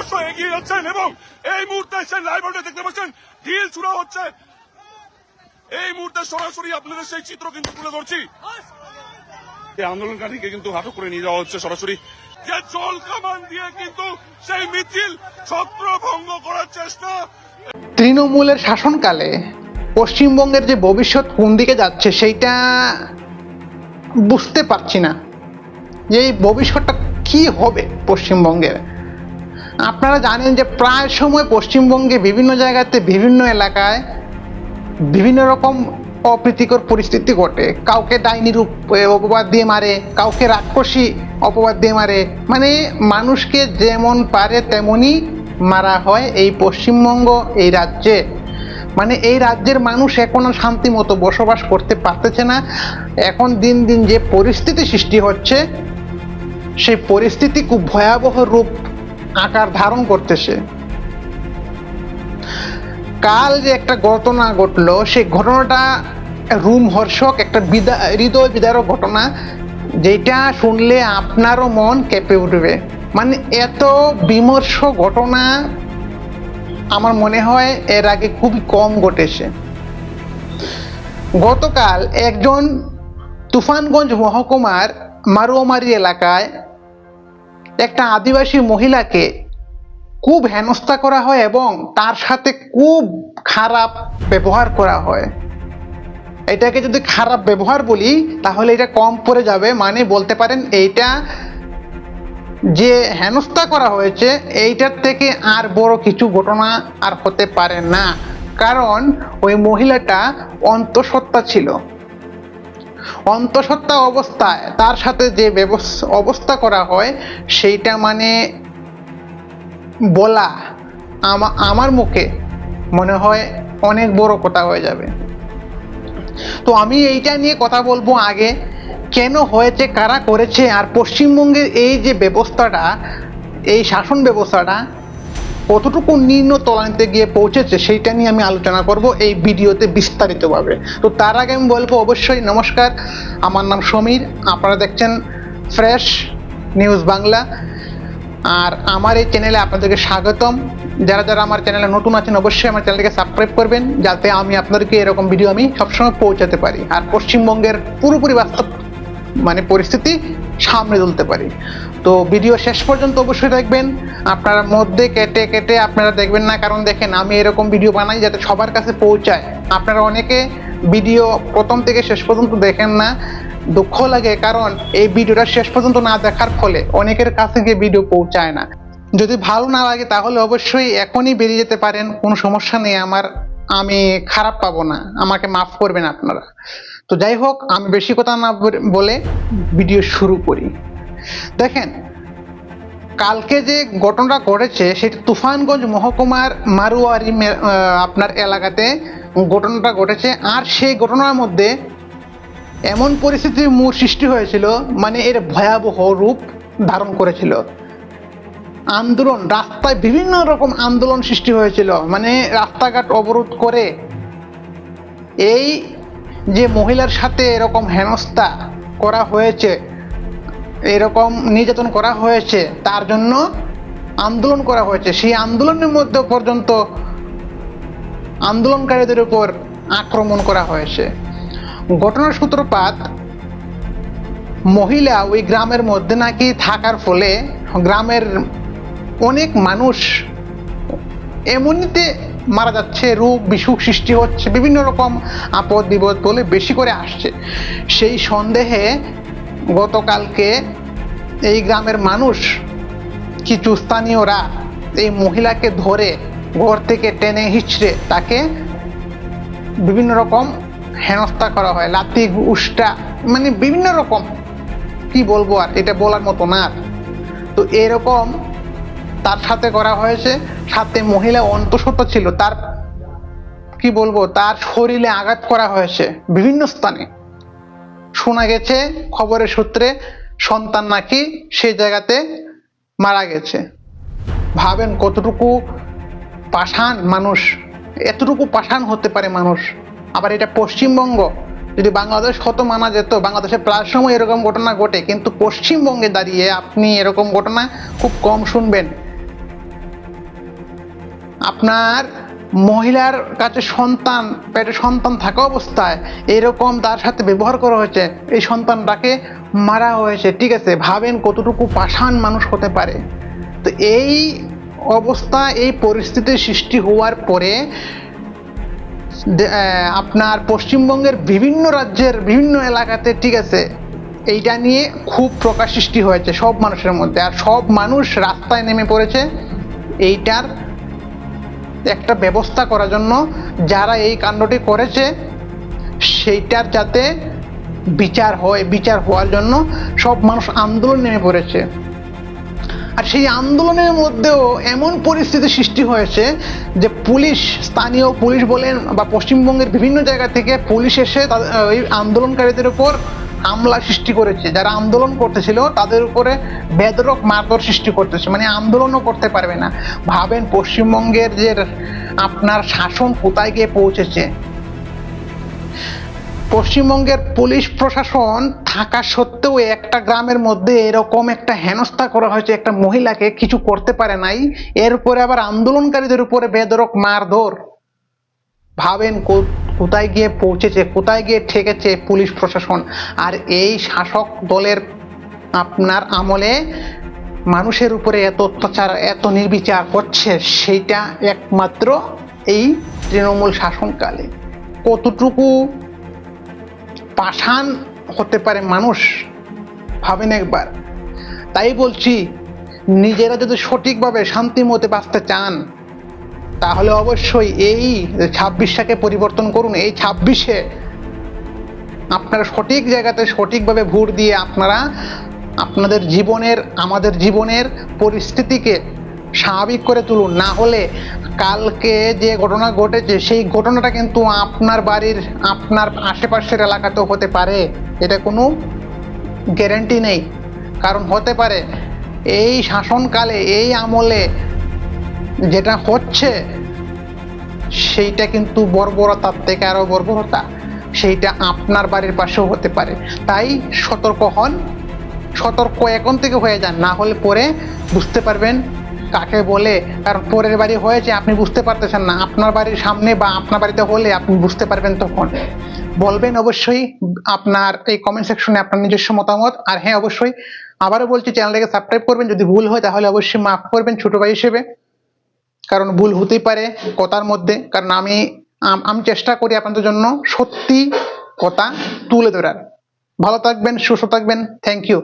ক্রমশ এগিয়ে যাচ্ছেন এবং এই মুহূর্তে সেই লাইভে দেখতে পাচ্ছেন ঢিল ছুড়া হচ্ছে। এই মুহূর্তে সরাসরি আপনাদের সেই চিত্র কিন্তু তুলে ধরছি। এই আন্দোলনকারীকে কিন্তু আটক করে নিয়ে যাওয়া হচ্ছে সরাসরি, যে জল কামান দিয়ে কিন্তু সেই মিছিল ছত্রভঙ্গ করার চেষ্টা। তৃণমূলের শাসনকালে পশ্চিমবঙ্গের যে ভবিষ্যৎ কোন দিকে যাচ্ছে সেইটা বুঝতে পারছি না, যে এই ভবিষ্যৎটা কি হবে পশ্চিমবঙ্গের। আপনারা জানেন যে প্রায় সময় পশ্চিমবঙ্গে বিভিন্ন জায়গাতে বিভিন্ন এলাকায় বিভিন্ন রকম অপ্রীতিকর পরিস্থিতি ঘটে। কাউকে ডাইনির অপবাদ দিয়ে মারে, কাউকে রাক্ষসী অপবাদ দিয়ে মারে, মানে মানুষকে যেমন পারে তেমনই মারা হয় এই পশ্চিমবঙ্গ এই রাজ্যে। মানে এই রাজ্যের মানুষ এখন আর শান্তি মতো বসবাস করতে পারতেছে না। এখন দিন দিন যে পরিস্থিতি সৃষ্টি হচ্ছে সেই পরিস্থিতি খুব ভয়াবহ রূপ আকার ধারণ করতেছে। কাল যে একটা ঘটনা ঘটলো, সেই ঘটনাটা রোমহর্ষক, একটা হৃদয় বিদারক ঘটনা, যেটা শুনলে আপনারও মন কেঁপে উঠবে। মানে এত বিমর্ষ ঘটনা আমার মনে হয় এর আগে খুবই কম ঘটেছে। গতকাল একজন তুফানগঞ্জ মহকুমার মারুয়ামারি এলাকায় একটা আদিবাসী মহিলাকে খুব হেনস্থা করা হয় এবং তার সাথে খুব খারাপ ব্যবহার করা হয়। এটাকে যদি খারাপ ব্যবহার বলি তাহলে এটা কম পড়ে যাবে। মানে বলতে পারেন এইটা যে হেনস্থা করা হয়েছে এইটার থেকে আর বড় কিছু ঘটনা আর হতে পারে না, কারণ ওই মহিলাটা অন্তঃসত্ত্বা ছিল। অন্তঃসত্ত্বা অবস্থায় তার সাথে যে অবস্থা করা হয় সেইটা মানে বলা আমার মুখে মনে হয় অনেক বড় কথা হয়ে যাবে। তো আমি এইটা নিয়ে কথা বলবো আগে, কেন হয়েছে, কারা করেছে, আর পশ্চিমবঙ্গের এই যে ব্যবস্থাটা, এই শাসন ব্যবস্থাটা কতটুকু নিম্ন তলানিতে গিয়ে পৌঁছেছে সেইটা নিয়ে আমি আলোচনা করব এই ভিডিওতে বিস্তারিতভাবে। তো তার আগে আমি বলবো অবশ্যই নমস্কার, আমার নাম সমীর, আপনারা দেখছেন ফ্রেশ নিউজ বাংলা, আর আমার এই চ্যানেলে আপনাদেরকে স্বাগতম। যারা যারা আমার চ্যানেলে নতুন আছেন অবশ্যই আমার চ্যানেলকে সাবস্ক্রাইব করবেন, যাতে আমি আপনাদেরকে এরকম ভিডিও আমি সবসময় পৌঁছাতে পারি আর পশ্চিমবঙ্গের পুরোপুরি বাস্তব মানে পরিস্থিতি সামনে তুলতে পারি। তো ভিডিও শেষ পর্যন্ত অবশ্যই দেখবেন, আপনারা মধ্যে কেটে কেটে আপনারা দেখবেন না, কারণ দেখেন আমি এরকম ভিডিও বানাই যাতে সবার কাছে পৌঁছায়। আপনারা অনেকে ভিডিও প্রথম থেকে শেষ পর্যন্ত দেখেন না, দুঃখ লাগে, কারণ এই ভিডিওটা শেষ পর্যন্ত না দেখার ফলে অনেকের কাছে গিয়ে ভিডিও পৌঁছায় না। যদি ভালো না লাগে তাহলে অবশ্যই এখনই বেরিয়ে যেতে পারেন, কোনো সমস্যা নেই, আমি খারাপ পাবো না, আমাকে মাফ করবেন আপনারা। তো যাই হোক, আমি বেশি কথা না বলে ভিডিও শুরু করি। দেখেন, কালকে যে ঘটনাটা ঘটেছে সেটা তুফানগঞ্জ মহকুমার মারুয়ারি আপনার এলাকাতে ঘটনাটা ঘটেছে। আর সেই ঘটনার মধ্যে এমন পরিস্থিতির মূল সৃষ্টি হয়েছিল, মানে এর ভয়াবহ রূপ ধারণ করেছিল। আন্দোলন, রাস্তায় বিভিন্ন রকম আন্দোলন সৃষ্টি হয়েছিল, মানে রাস্তাঘাট অবরোধ করে এই যে মহিলার সাথে এরকম হেনস্থা করা হয়েছে, এরকম নির্যাতন করা হয়েছে, তার জন্য আন্দোলন করা হয়েছে। সেই আন্দোলনের মধ্যে পর্যন্ত আন্দোলনকারীদের উপর আক্রমণ করা হয়েছে। ঘটনার সূত্রপাত, মহিলা ওই গ্রামের মধ্যে নাকি থাকার ফলে গ্রামের অনেক মানুষ এমনিতে মারা যাচ্ছে, রোগ বিসুখ সৃষ্টি হচ্ছে, বিভিন্ন রকম আপদ বিপদ বলে বেশি করে আসছে। সেই সন্দেহে গতকালকে এই গ্রামের মানুষ, কিছু স্থানীয়রা এই মহিলাকে ধরে ঘর থেকে টেনে হিচড়ে তাকে বিভিন্ন রকম হেনস্থা করা হয়, লাথি উষ্টা, মানে বিভিন্ন রকম, কি বলবো আর, এটা বলার মতো না। তো এরকম তার সাথে করা হয়েছে। সাথে মহিলা অন্তঃসত্ত্বা ছিল, তার কি বলবো, তার শরীরে আঘাত করা হয়েছে বিভিন্ন স্থানে। শোনা গেছে খবরের সূত্রে সন্তান নাকি সেই জায়গাতে মারা গেছে। ভাবেন কতটুকু পাষাণ মানুষ, এতটুকু পাষাণ হতে পারে মানুষ। আবার এটা পশ্চিমবঙ্গ, যদি বাংলাদেশ হতো মানা যেত, বাংলাদেশে প্রায় সময় এরকম ঘটনা ঘটে, কিন্তু পশ্চিমবঙ্গে দাঁড়িয়ে আপনি এরকম ঘটনা খুব কম শুনবেন। আপনার মহিলার কাছে সন্তান, পেটে সন্তান থাকা অবস্থায় এরকম তার সাথে ব্যবহার করা হয়েছে, এই সন্তানটাকে মারা হয়েছে। ঠিক আছে, ভাবেন কতটুকু পাষাণ মানুষ হতে পারে। তো এই অবস্থা, এই পরিস্থিতির সৃষ্টি হওয়ার পরে আপনার পশ্চিমবঙ্গের বিভিন্ন রাজ্যের বিভিন্ন এলাকাতে, ঠিক আছে, এইটা নিয়ে খুব প্রকাশ সৃষ্টি হয়েছে সব মানুষের মধ্যে, আর সব মানুষ রাস্তায় নেমে পড়েছে এইটার একটা ব্যবস্থা করার জন্য। যারা এই কাণ্ডটি করেছে সেইটার যাতে বিচার হয়, বিচার হওয়ার জন্য সব মানুষ আন্দোলন নেমে পড়েছে। আর সেই আন্দোলনের মধ্যেও এমন পরিস্থিতি সৃষ্টি হয়েছে যে পুলিশ, স্থানীয় পুলিশ বলেন বা পশ্চিমবঙ্গের বিভিন্ন জায়গা থেকে পুলিশ এসে ওই আন্দোলনকারীদের উপর হামলা সৃষ্টি করেছে। যারা আন্দোলন করতেছিল তাদের উপরে বেধড়ক মারধর সৃষ্টি করতেছে, মানে আন্দোলনও করতে পারবে না। ভাবেন পশ্চিমবঙ্গের যে আপনার শাসন কোথায় গিয়ে পৌঁছেছে। পশ্চিমবঙ্গের পুলিশ প্রশাসন থাকা সত্ত্বেও একটা গ্রামের মধ্যে এরকম একটা হেনস্থা করা হয়েছে, একটা মহিলাকে কিছু করতে পারে নাই, এর উপরে আবার আন্দোলনকারীদের উপরে বেধড়ক মারধর। ভাবেন কোথায় গিয়ে পৌঁছেছে, কোথায় গিয়ে ঠেকেছে পুলিশ প্রশাসন। আর এই শাসক দলের আপনার আমলে মানুষের উপরে এত অত্যাচার, এত নির্বিচার হচ্ছে, সেইটা একমাত্র এই তৃণমূল শাসনকালে। কতটুকু পাষাণ হতে পারে মানুষ, ভাবেন একবার। তাই বলছি, নিজেরা যদি সঠিকভাবে শান্তি মতে বাঁচতে চান তাহলে অবশ্যই এই 26টাকে পরিবর্তন করুন। এই 26-এ আপনারা সঠিক জায়গাতে সঠিকভাবে ভোট দিয়ে আপনারা আপনাদের জীবনের, আমাদের জীবনের পরিস্থিতিকে স্বাভাবিক করে তুলুন। না হলে কালকে যে ঘটনা ঘটেছে সেই ঘটনাটা কিন্তু আপনার বাড়ির, আপনার আশেপাশের এলাকাতেও হতে পারে, এটা কোনো গ্যারান্টি নেই। কারণ হতে পারে এই শাসনকালে, এই আমলে যেটা হচ্ছে সেইটা কিন্তু বর্বরতার থেকে আরো বর্বরতা, সেইটা আপনার বাড়ির পাশেও হতে পারে। তাই সতর্ক হন, সতর্ক এখন থেকে হয়ে যান, না হলে পরে বুঝতে পারবেন কাকে বলে। কারণ পরের বাড়ি হয়েছে আপনি বুঝতে পারতেছেন না, আপনার বাড়ির সামনে বা আপনার বাড়িতে হলে আপনি বুঝতে পারবেন। তখন বলবেন অবশ্যই আপনার এই কমেন্ট সেকশনে আপনার নিজস্ব মতামত। আর হ্যাঁ, অবশ্যই আবারও বলছি, চ্যানেলটাকে সাবস্ক্রাইব করবেন। যদি ভুল হয় তাহলে অবশ্যই মাফ করবেন ছোট ভাই হিসেবে, কারণ ভুল হতেই পারে কথার মধ্যে। কারণ আমি চেষ্টা করি আপনাদের জন্য সত্যি কথা তুলে ধরার। ভালো থাকবেন, সুস্থ থাকবেন। Thank you.